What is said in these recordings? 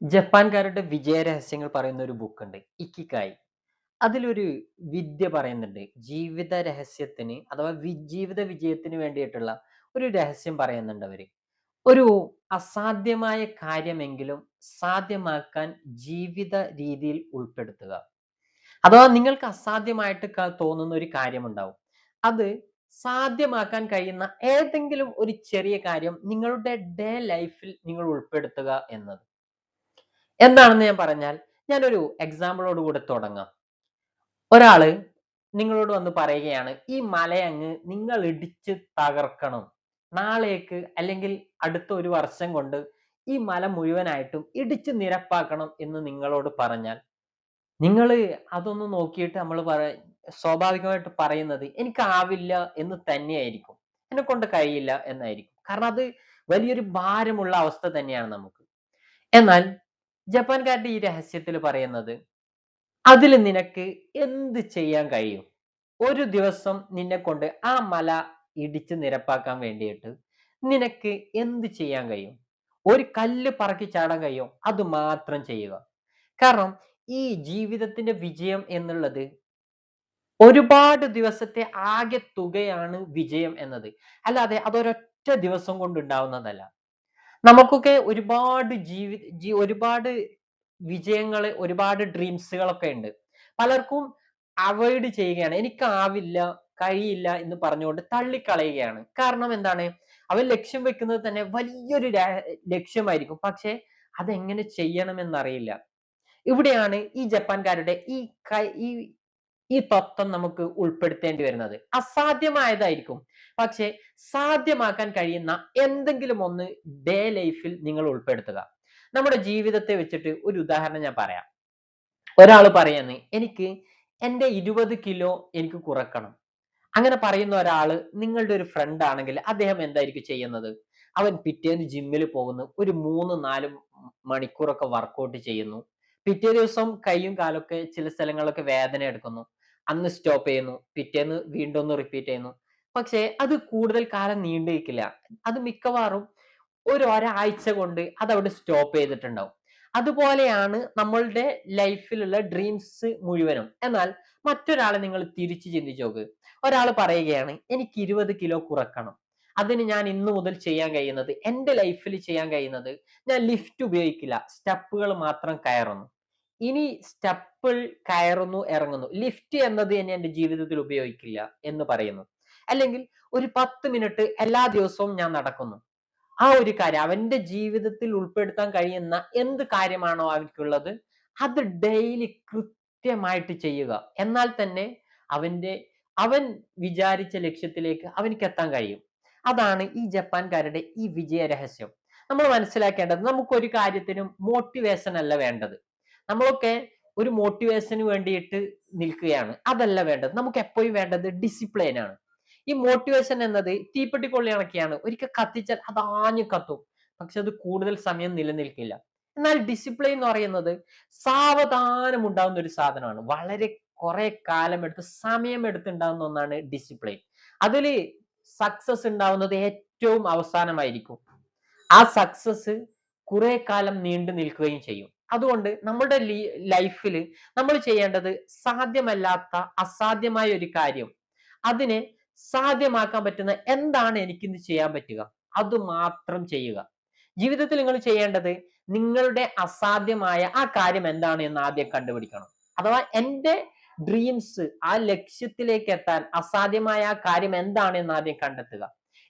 ജപ്പാൻകാരുടെ വിജയരഹസ്യങ്ങൾ പറയുന്ന ഒരു ബുക്കുണ്ട്. ഇക്കിഗായി. അതിലൊരു വിദ്യ പറയുന്നുണ്ട്. ജീവിത രഹസ്യത്തിന് അഥവാ ജീവിത വിജയത്തിന് വേണ്ടിയിട്ടുള്ള ഒരു രഹസ്യം പറയുന്നുണ്ട് അവര്. ഒരു അസാധ്യമായ കാര്യമെങ്കിലും സാധ്യമാക്കാൻ ജീവിത രീതിയിൽ ഉൾപ്പെടുത്തുക. അഥവാ നിങ്ങൾക്ക് അസാധ്യമായിട്ട് തോന്നുന്ന ഒരു കാര്യമുണ്ടാവും. അത് സാധ്യമാക്കാൻ കഴിയുന്ന ഏതെങ്കിലും ഒരു ചെറിയ കാര്യം നിങ്ങളുടെ ലൈഫിൽ നിങ്ങൾ ഉൾപ്പെടുത്തുക എന്നത്. എന്താണെന്ന് ഞാൻ പറഞ്ഞാൽ, ഞാനൊരു എക്സാമ്പിളോട് കൂടെ തുടങ്ങാം. ഒരാള് നിങ്ങളോട് വന്ന് പറയുകയാണ്, "ഈ മലയങ്ങ് നിങ്ങൾ ഇടിച്ച് തകർക്കണം. നാളേക്ക് അല്ലെങ്കിൽ അടുത്ത 1 വർഷം കൊണ്ട് ഈ മല മുഴുവനായിട്ടും ഇടിച്ച് നിരപ്പാക്കണം" എന്ന് നിങ്ങളോട് പറഞ്ഞാൽ, നിങ്ങള് അതൊന്ന് നോക്കിയിട്ട് സ്വാഭാവികമായിട്ട് പറയുന്നത്, "എനിക്കാവില്ല" എന്ന് തന്നെയായിരിക്കും. "എന്നെക്കൊണ്ട് കഴിയില്ല" എന്നായിരിക്കും. കാരണം അത് വലിയൊരു ഭാരമുള്ള അവസ്ഥ തന്നെയാണ് നമുക്ക്. എന്നാൽ ജപ്പാൻകാരുടെ ഈ രഹസ്യത്തിൽ പറയുന്നത്, അതില് നിനക്ക് എന്ത് ചെയ്യാൻ കഴിയും? ഒരു ദിവസം നിന്നെക്കൊണ്ട് ആ മല ഇടിച്ച് നിരപ്പാക്കാൻ വേണ്ടിയിട്ട് നിനക്ക് എന്ത് ചെയ്യാൻ കഴിയും? ഒരു കല്ല് പറക്കി ചാടാൻ കഴിയോ? അത് മാത്രം ചെയ്യുക. കാരണം ഈ ജീവിതത്തിന്റെ വിജയം എന്നുള്ളത് ഒരുപാട് ദിവസത്തെ ആകെ തുകയാണ് വിജയം എന്നത്. അല്ലാതെ അതൊരൊറ്റ ദിവസം കൊണ്ട് ഉണ്ടാവുന്നതല്ല. നമുക്കൊക്കെ ഒരുപാട് വിജയങ്ങള്, ഒരുപാട് ഡ്രീംസുകളൊക്കെ ഉണ്ട്. പലർക്കും അവോയ്ഡ് ചെയ്യുകയാണ്. എനിക്കാവില്ല, കഴിയില്ല എന്ന് പറഞ്ഞുകൊണ്ട് തള്ളിക്കളയുകയാണ്. കാരണം എന്താണ്? അവൻ ലക്ഷ്യം വെക്കുന്നത് തന്നെ വലിയൊരു ലക്ഷ്യമായിരിക്കും. പക്ഷേ അതെങ്ങനെ ചെയ്യണമെന്നറിയില്ല. ഇവിടെയാണ് ഈ ജപ്പാൻകാരുടെ ഈ ഈ തത്വം നമുക്ക് ഉൾപ്പെടുത്തേണ്ടി വരുന്നത്. അസാധ്യമായതായിരിക്കും. പക്ഷേ സാധ്യമാക്കാൻ കഴിയുന്ന എന്തെങ്കിലും ഒന്ന് ലൈഫിൽ നിങ്ങൾ ഉൾപ്പെടുത്തുക. നമ്മുടെ ജീവിതത്തെ വെച്ചിട്ട് ഒരു ഉദാഹരണം ഞാൻ പറയാം. ഒരാള് പറയാണ്, "എനിക്ക് എന്റെ 20 കിലോ എനിക്ക് കുറക്കണം." അങ്ങനെ പറയുന്ന ഒരാള് നിങ്ങളുടെ ഒരു ഫ്രണ്ട് ആണെങ്കിൽ അദ്ദേഹം എന്തായിരിക്കും ചെയ്യുന്നത്? അവൻ പിറ്റേന്ന് ജിമ്മിൽ പോകുന്നു. ഒരു 3, 4 മണിക്കൂറൊക്കെ വർക്കൗട്ട് ചെയ്യുന്നു. പിറ്റേ ദിവസം കൈയും കാലൊക്കെ ചില സ്ഥലങ്ങളിലൊക്കെ വേദന എടുക്കുന്നു. അന്ന് സ്റ്റോപ്പ് ചെയ്യുന്നു. പിറ്റേന്ന് വീണ്ടും ഒന്ന് റിപ്പീറ്റ് ചെയ്യുന്നു. പക്ഷേ അത് കൂടുതൽ കാലം നീണ്ടു നിൽക്കില്ല. അത് മിക്കവാറും ഒരാഴ്ച കൊണ്ട് അതവിടെ സ്റ്റോപ്പ് ചെയ്തിട്ടുണ്ടാവും. അതുപോലെയാണ് നമ്മളുടെ ലൈഫിലുള്ള ഡ്രീംസ് മുഴുവനും. എന്നാൽ മറ്റൊരാളെ നിങ്ങൾ തിരിച്ച് ചിന്തിച്ച് നോക്ക്. ഒരാള് പറയുകയാണ്, "എനിക്ക് 20 കിലോ കുറക്കണം. അതിന് ഞാൻ ഇന്ന് മുതൽ ചെയ്യാൻ കഴിയുന്നത്, എന്റെ ലൈഫിൽ ചെയ്യാൻ കഴിയുന്നത്, ഞാൻ ലിഫ്റ്റ് ഉപയോഗിക്കില്ല. സ്റ്റെപ്പുകൾ മാത്രം കയറുന്നു. ഇനി സ്റ്റെപ്പിൽ കയറുന്നു, ഇറങ്ങുന്നു. ലിഫ്റ്റ് എന്നത് ഇനി എന്റെ ജീവിതത്തിൽ ഉപയോഗിക്കില്ല" എന്ന് പറയുന്നു. അല്ലെങ്കിൽ ഒരു 10 മിനിറ്റ് എല്ലാ ദിവസവും ഞാൻ നടക്കുന്നു. ആ ഒരു കാര്യം അവന്റെ ജീവിതത്തിൽ ഉൾപ്പെടുത്താൻ കഴിയുന്ന എന്ത് കാര്യമാണോ അവൻക്കുള്ളത്, അത് ഡെയിലി കൃത്യമായിട്ട് ചെയ്യുക. എന്നാൽ തന്നെ അവന്റെ അവൻ വിചാരിച്ച ലക്ഷ്യത്തിലേക്ക് അവനിക്ക് എത്താൻ കഴിയും. അതാണ് ഈ ജപ്പാൻകാരുടെ ഈ വിജയ രഹസ്യം. നമ്മൾ മനസ്സിലാക്കേണ്ടത്, നമുക്ക് ഒരു കാര്യത്തിനും മോട്ടിവേഷൻ അല്ല വേണ്ടത്. നമ്മളൊക്കെ ഒരു മോട്ടിവേഷന് വേണ്ടിയിട്ട് നിൽക്കുകയാണ്. അതല്ല വേണ്ടത്. നമുക്ക് എപ്പോഴും വേണ്ടത് ഡിസിപ്ലിൻ ആണ്. ഈ മോട്ടിവേഷൻ എന്നത് തീപ്പെട്ടിക്കൊള്ളി കണക്കെയാണ്. ഒരിക്കൽ കത്തിച്ചാൽ അത് ആഞ്ഞു കത്തും. പക്ഷെ അത് കൂടുതൽ സമയം നിലനിൽക്കില്ല. എന്നാൽ ഡിസിപ്ലിൻ എന്ന് പറയുന്നത് സാവധാനം ഉണ്ടാവുന്ന ഒരു സാധനമാണ്. വളരെ കുറെ കാലമെടുത്ത് സമയമെടുത്ത് ഉണ്ടാവുന്ന ഒന്നാണ് ഡിസിപ്ലിൻ. അതില് സക്സസ് ഉണ്ടാവുന്നത് ഏറ്റവും അവസാനമായിരിക്കും. ആ സക്സസ് കുറെ കാലം നീണ്ടു നിൽക്കുകയും ചെയ്യും. അതുകൊണ്ട് നമ്മുടെ ലൈഫിൽ നമ്മൾ ചെയ്യേണ്ടത്, സാധ്യമല്ലാത്ത അസാധ്യമായ ഒരു കാര്യം, അതിനെ സാധ്യമാക്കാൻ പറ്റുന്ന എന്താണ് എനിക്കിന്ന് ചെയ്യാൻ പറ്റുക, അത് മാത്രം ചെയ്യുക. ജീവിതത്തിൽ നിങ്ങൾ ചെയ്യേണ്ടത്, നിങ്ങളുടെ അസാധ്യമായ ആ കാര്യം എന്താണ് എന്ന് ആദ്യം കണ്ടുപിടിക്കണം. അഥവാ എന്റെ ഡ്രീംസ്, ആ ലക്ഷ്യത്തിലേക്ക് എത്താൻ അസാധ്യമായ ആ കാര്യം എന്താണ് എന്ന് ആദ്യം കണ്ടെത്തുക.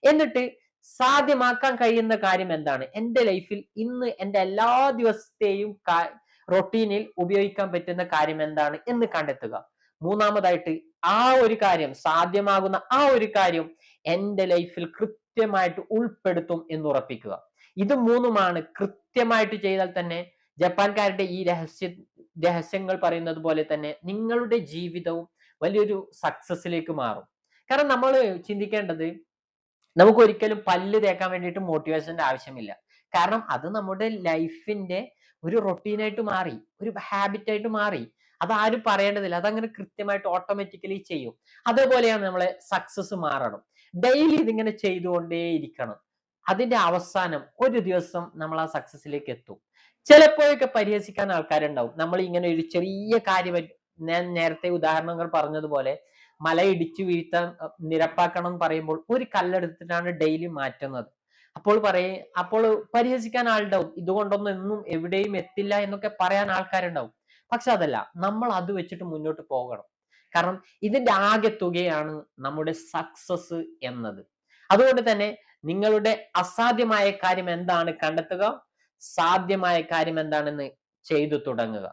എന്നിട്ട് സാധ്യമാക്കാൻ കഴിയുന്ന കാര്യം എന്താണ്, എന്റെ ലൈഫിൽ ഇന്ന് എന്റെ എല്ലാ ദിവസത്തെയും റൊട്ടീനിൽ ഉപയോഗിക്കാൻ പറ്റുന്ന കാര്യം എന്താണ് എന്ന് കണ്ടെത്തുക. മൂന്നാമതായിട്ട്, ആ ഒരു കാര്യം, സാധ്യമാകുന്ന ആ ഒരു കാര്യം എന്റെ ലൈഫിൽ കൃത്യമായിട്ട് ഉൾപ്പെടുത്തും എന്ന് ഉറപ്പിക്കുക. ഇത് മൂന്നുമാണ് കൃത്യമായിട്ട് ചെയ്താൽ തന്നെ ജപ്പാൻകാരുടെ ഈ രഹസ്യങ്ങൾ പറയുന്നത് പോലെ തന്നെ നിങ്ങളുടെ ജീവിതവും വലിയൊരു സക്സസിലേക്ക് മാറും. കാരണം നമ്മൾ ചിന്തിക്കേണ്ടത്, നമുക്ക് ഒരിക്കലും പല്ല് തേക്കാൻ വേണ്ടിയിട്ട് മോട്ടിവേഷന്റെ ആവശ്യമില്ല. കാരണം അത് നമ്മുടെ ലൈഫിന്റെ ഒരു റൊട്ടീനായിട്ട് മാറി, ഒരു ഹാബിറ്റ് ആയിട്ട് മാറി. അത് ആരും പറയേണ്ടതില്ല. അതങ്ങനെ കൃത്യമായിട്ട് ഓട്ടോമാറ്റിക്കലി ചെയ്യും. അതേപോലെയാണ് നമ്മളെ സക്സസ് മാറണം. ഡെയിലി ഇതിങ്ങനെ ചെയ്തുകൊണ്ടേയിരിക്കണം. അതിന്റെ അവസാനം ഒരു ദിവസം നമ്മൾ ആ സക്സസിലേക്ക് എത്തും. ചിലപ്പോഴൊക്കെ പരിഹസിക്കാൻ ആൾക്കാരുണ്ടാവും. നമ്മൾ ഇങ്ങനെ ഒരു ചെറിയ കാര്യം, ഞാൻ നേരത്തെ ഉദാഹരണങ്ങൾ പറഞ്ഞതുപോലെ മല ഇടിച്ചു വീഴ്ത്താൻ നിരപ്പാക്കണം എന്ന് പറയുമ്പോൾ ഒരു കല്ലെടുത്തിട്ടാണ് ഡെയിലി മാറ്റുന്നത്. അപ്പോൾ പരിഹസിക്കാൻ ആളുണ്ടാവും. ഇതുകൊണ്ടൊന്നും എന്നും എവിടെയും എത്തില്ല എന്നൊക്കെ പറയാൻ ആൾക്കാരുണ്ടാവും. പക്ഷെ അതല്ല, നമ്മൾ അത് വെച്ചിട്ട് മുന്നോട്ട് പോകണം. കാരണം ഇതിന്റെ ആകെ തുകയാണ് നമ്മുടെ സക്സസ് എന്നത്. അതുകൊണ്ട് തന്നെ നിങ്ങളുടെ അസാധ്യമായ കാര്യം എന്താണ് കണ്ടെത്തുക, സാധ്യമായ കാര്യം എന്താണെന്ന് ചെയ്തു തുടങ്ങുക.